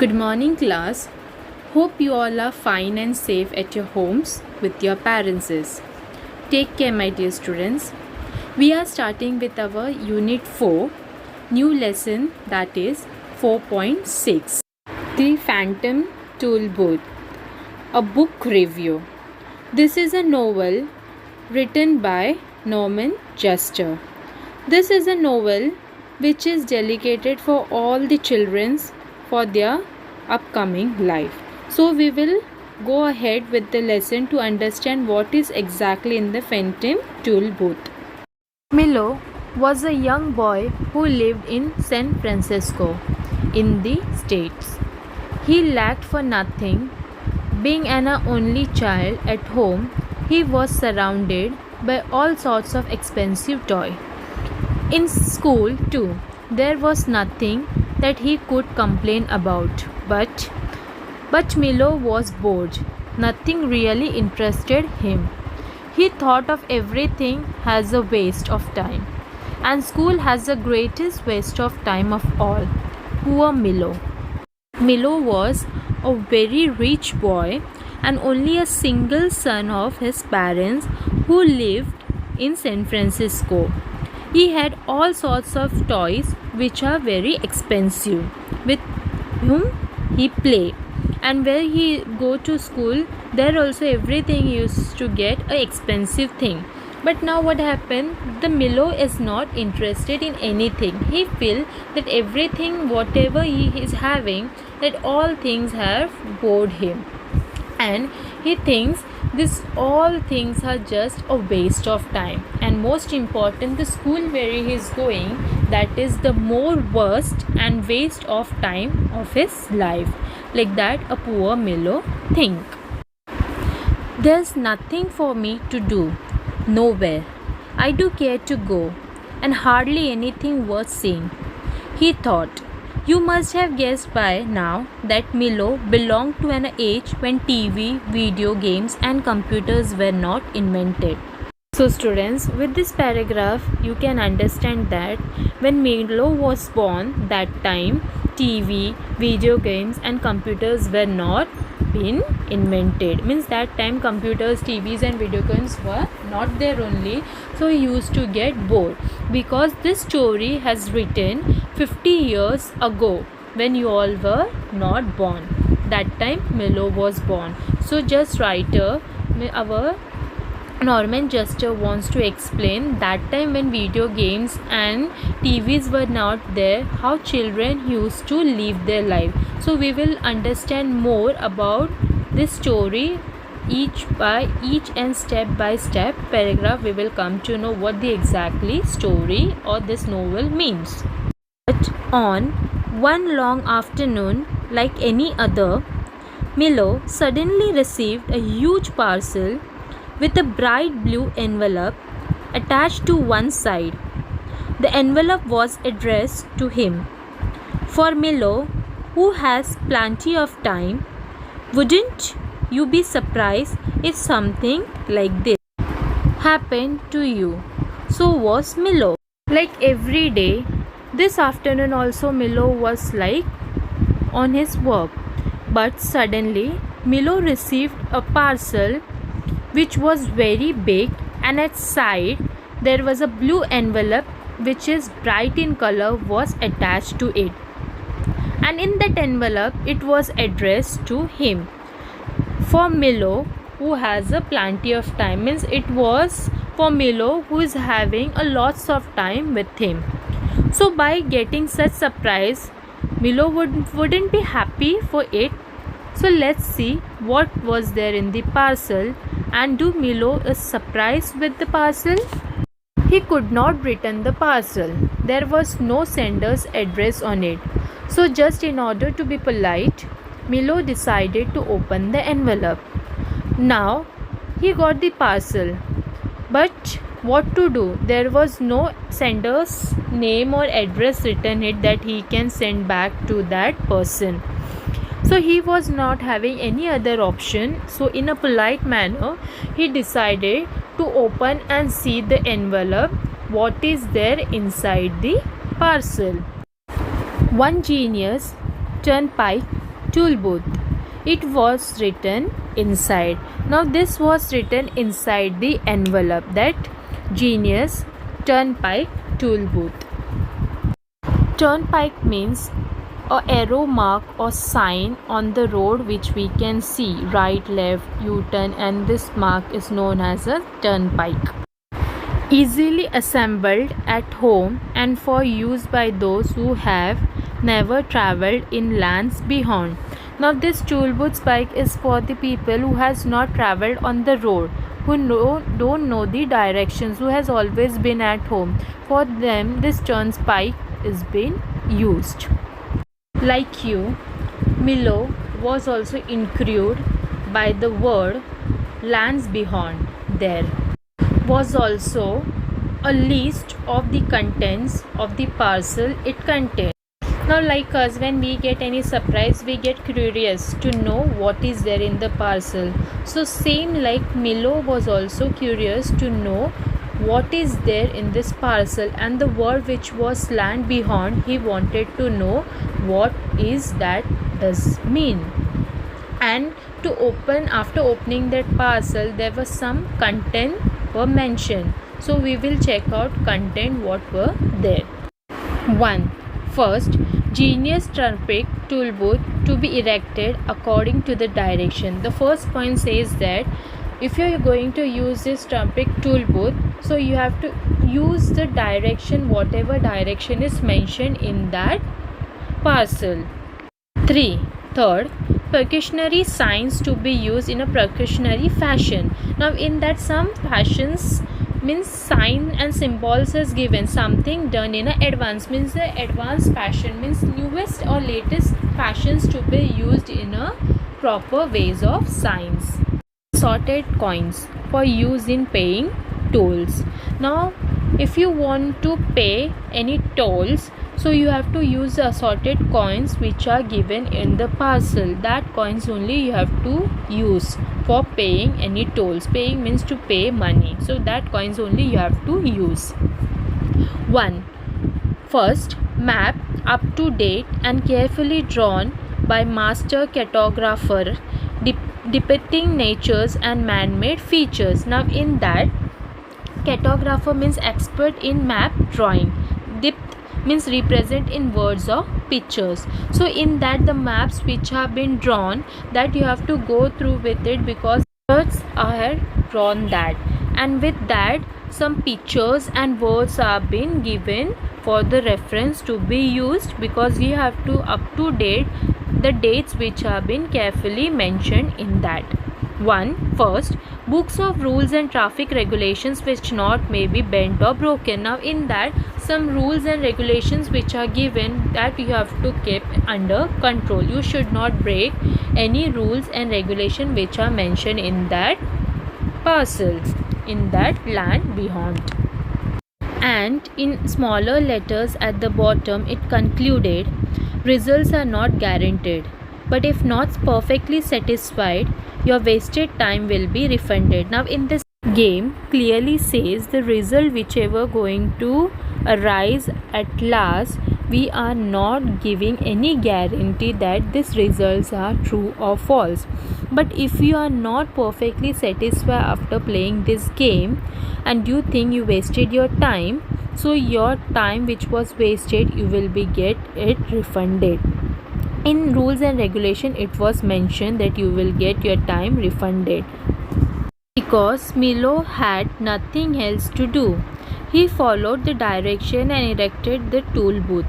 Good morning, class. Hope you all are fine and safe at your homes with your parents. Take care, my dear students. We are starting with our Unit 4, new lesson, that is 4.6. The Phantom Toolbooth, a book review. This is a novel written by Norman Juster. This is a novel which is dedicated for all the children for their upcoming life. So we will go ahead with the lesson to understand what is exactly in the Phantom Toolbooth. Milo was a young boy who lived in San Francisco in the States. He lacked for nothing. Being an only child at home, he was surrounded by all sorts of expensive toys. In school too, there was nothing that he could complain about. But Milo was bored. Nothing really interested him. He thought of everything as a waste of time. And school has the greatest waste of time of all. Poor Milo. Milo was a very rich boy and only a single son of his parents who lived in San Francisco. He had all sorts of toys which are very expensive, with whom he play, and where he go to school, there also everything used to get a expensive thing. But now what happened, the Milo is not interested in anything. He feel that everything whatever he is having, that all things have bored him, and he thinks this all things are just a waste of time. And most important, the school where he is going, that is the more worst and waste of time of his life. Like that a poor Milo think. There's nothing for me to do, nowhere I do care to go, and hardly anything worth seeing, he thought. You must have guessed by now that Milo belonged to an age when TV, video games and computers were not invented. So students, with this paragraph you can understand that when Milo was born, that time TV, video games and computers were not been invented. Means that time computers, TVs and video games were not there only. So he used to get bored, because this story has written 50 years ago when you all were not born. That time Milo was born. So just writer, our Norman Juster wants to explain that time when video games and TVs were not there, how children used to live their life. So we will understand more about this story each and step by step paragraph. We will come to know what the exactly story or this novel means. But on one long afternoon, like any other, Milo suddenly received a huge parcel with a bright blue envelope attached to one side. The envelope was addressed to him. For Milo, who has plenty of time, wouldn't you be surprised if something like this happened to you? So was Milo. Like every day, this afternoon also Milo was like on his work. But suddenly Milo received a parcel which was very big, and at side there was a blue envelope which is bright in color was attached to it, and in that envelope it was addressed to him. For Milo, who has a plenty of time, means it was for Milo who is having a lots of time with him. So by getting such surprise, Milo wouldn't be happy for it. So let's see what was there in the parcel, and do Milo is surprised with the parcel? He could not return the parcel. There was no sender's address on it. So just in order to be polite, Milo decided to open the envelope. Now he got the parcel, but what to do? There was no sender's name or address written it that he can send back to that person. So he was not having any other option. So in a polite manner, he decided to open and see the envelope, what is there inside the parcel. One genius turnpike tool booth. It was written inside. Now this was written inside the envelope, that Genius Turnpike tool booth. Turnpike means a arrow mark or sign on the road which we can see, right, left, U-turn, and this mark is known as a turnpike. Easily assembled at home and for use by those who have never travelled in lands beyond. Now this tool booth bike is for the people who has not travelled on the road, who don't know the directions, who has always been at home. For them this turnpike is being used. Like you, Milo was also included by the word lands beyond. There was also a list of the contents of the parcel it contained. Now like us, when we get any surprise, we get curious to know what is there in the parcel. So same like Milo was also curious to know what is there in this parcel, and the word which was land beyond, he wanted to know what is that does mean. And to open, after opening that parcel, there was some content were mentioned. So we will check out content what were there. 1. First, Genius Turnpike tool booth to be erected according to the direction. The first point says that if you are going to use this turnpike tool booth, so you have to use the direction, whatever direction is mentioned in that parcel. 3. Third, precautionary signs to be used in a precautionary fashion. Now in that some fashions means sign and symbols is given, something done in a advance, means the advanced fashion means newest or latest fashions to be used in a proper ways of signs. Sorted coins for use in paying tolls. Now if you want to pay any tolls, so you have to use the assorted coins which are given in the parcel. That coins only you have to use for paying any tolls. Paying means to pay money, so that coins only you have to use. 1. First, map up to date and carefully drawn by master cartographer depicting natures and man-made features. Now in that, cartographer means expert in map drawing. Depict means represent in words or pictures. So in that, the maps which have been drawn, that you have to go through with it because words are drawn that, and with that some pictures and words are being given for the reference to be used, because you have to up to date the dates which have been carefully mentioned in that. 1. First, books of rules and traffic regulations which not may be bent or broken. Now in that, some rules and regulations which are given, that you have to keep under control. You should not break any rules and regulation which are mentioned in that parcel, in that land beyond. And in smaller letters at the bottom it concluded, results are not guaranteed, but if not perfectly satisfied, your wasted time will be refunded. Now in this game clearly says the result whichever going to arise at last, we are not giving any guarantee that these results are true or false. But if you are not perfectly satisfied after playing this game and you think you wasted your time, so your time which was wasted, you will be get it refunded. In rules and regulation it was mentioned that you will get your time refunded. Because Milo had nothing else to do, he followed the direction and erected the tool booth.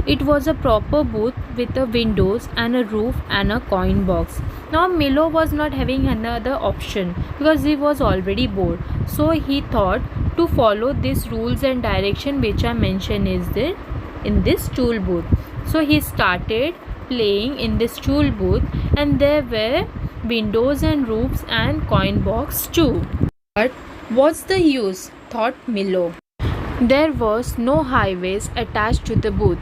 It was a proper booth with a windows and a roof and a coin box. Now Milo was not having another option because he was already bored. So he thought to follow these rules and direction which are mentioned is there in this tool booth. So he started playing in this tool booth, and there were windows and roofs and coin box too. But what's the use, thought Milo. There was no highways attached to the booth.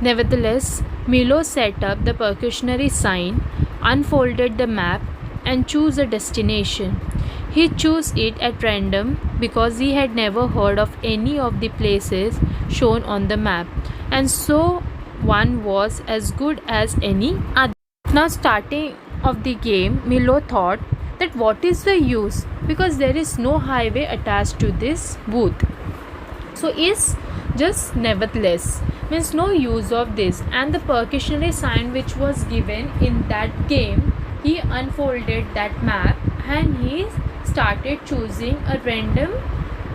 Nevertheless, Milo set up the precautionary sign, unfolded the map and chose a destination. He chose it at random because he had never heard of any of the places shown on the map, and so one was as good as any other. Now, starting of the game, Milo thought that what is the use, because there is no highway attached to this booth. So is just nevertheless means no use of this, and the percussionary sign which was given in that game, he unfolded that map and he started choosing a random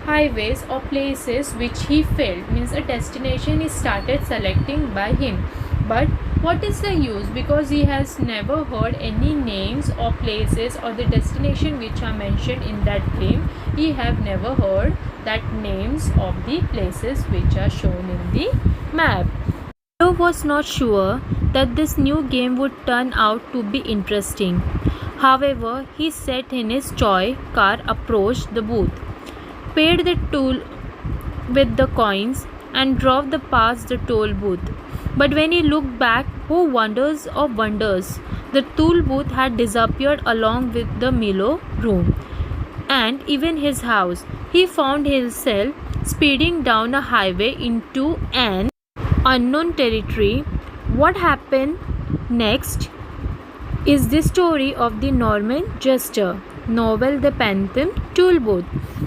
highways or places which he felt, means a destination he started selecting by him. But what is the use, because he has never heard any names or places or the destination which are mentioned in that game. He have never heard that names of the places which are shown in the map. Milo was not sure that this new game would turn out to be interesting. However, he sat in his toy car, approached the booth, paid the toll with the coins, and drove past the toll booth. But when he looked back, oh wonders of wonders, the toll booth had disappeared along with the Milo room and even his house. He found himself speeding down a highway into an unknown territory. What happened next is the story of the Norman Jester novel The Phantom Tool Booth.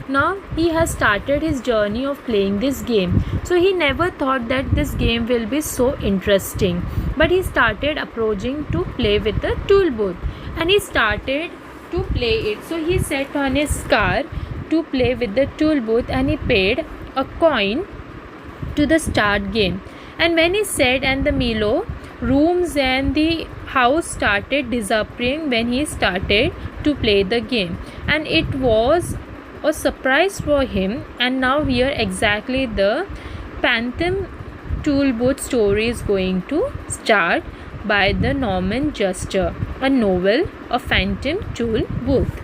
Now he has started his journey of playing this game. So he never thought that this game will be so interesting. But he started approaching to play with the tool booth and he started to play it. So he sat on his car to play with the tool booth and he paid a coin to the start game. And when he sat and the Milo rooms and the house started disappearing when he started to play the game, and it was a surprise for him. And now here exactly the Phantom Tool Booth story is going to start by the Norman Jester, a novel of Phantom Tool Booth.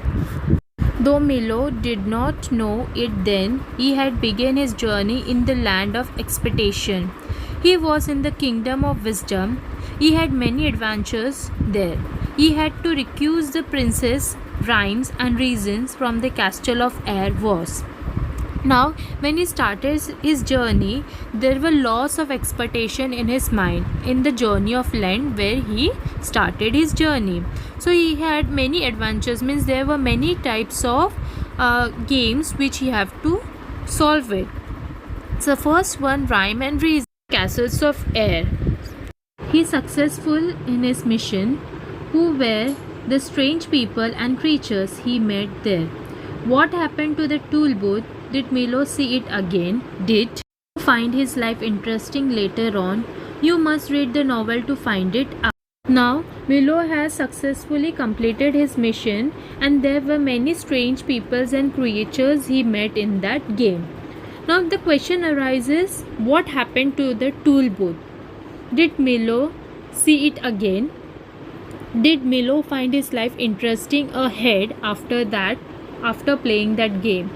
Though Milo did not know it then, he had begun his journey in the land of expectation. He was in the kingdom of wisdom. He had many adventures there. He had to recuse the princess, rhymes and reasons from the castle of air was. Now, when he started his journey, there were lots of expectation in his mind in the journey of land where he started his journey. So he had many adventures, means there were many types of games which he have to solve it. So first one, rhyme and reason, castles of air. He successful in his mission. Who were the strange people and creatures he met there? What happened to the tool booth? Did Milo see it again? Did he find his life interesting later on? You must read the novel to find it out. Now, Milo has successfully completed his mission and there were many strange peoples and creatures he met in that game. Now the question arises, what happened to the tool booth? Did Milo see it again? Did Milo find his life interesting ahead after that, after playing that game?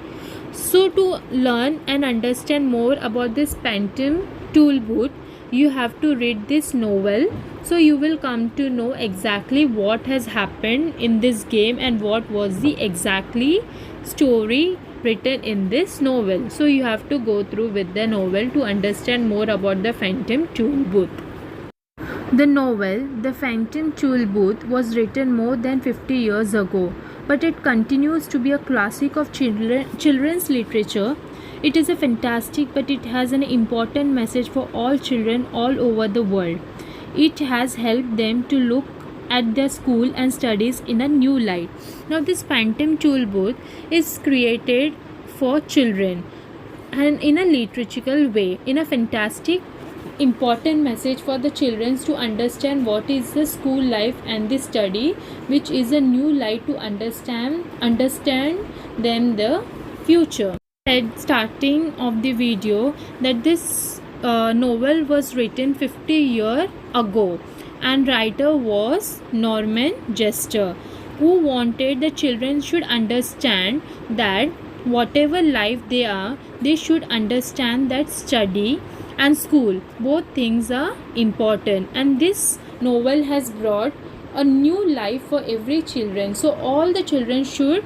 So to learn and understand more about this Phantom Tool Booth, you have to read this novel. So you will come to know exactly what has happened in this game and what was the exactly story written in this novel. So you have to go through with the novel to understand more about the Phantom Tool Booth. The novel The Phantom Tool Booth was written more than 50 years ago, but it continues to be a classic of children's literature. It is a fantastic, but it has an important message for all children all over the world. It has helped them to look at their school and studies in a new light. Now this Phantom Tool Booth is created for children and in a liturgical way, in a fantastic important message for the children to understand what is the school life and the study, which is a new light to understand them the future. At starting of the video that this novel was written 50 years ago and writer was Norman Jester, who wanted the children should understand that whatever life they are, they should understand that study and school, both things are important, and this novel has brought a new life for every children. So all the children should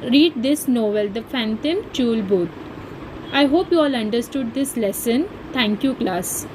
read this novel, The Phantom Tool Booth. I hope you all understood this lesson. Thank you, class.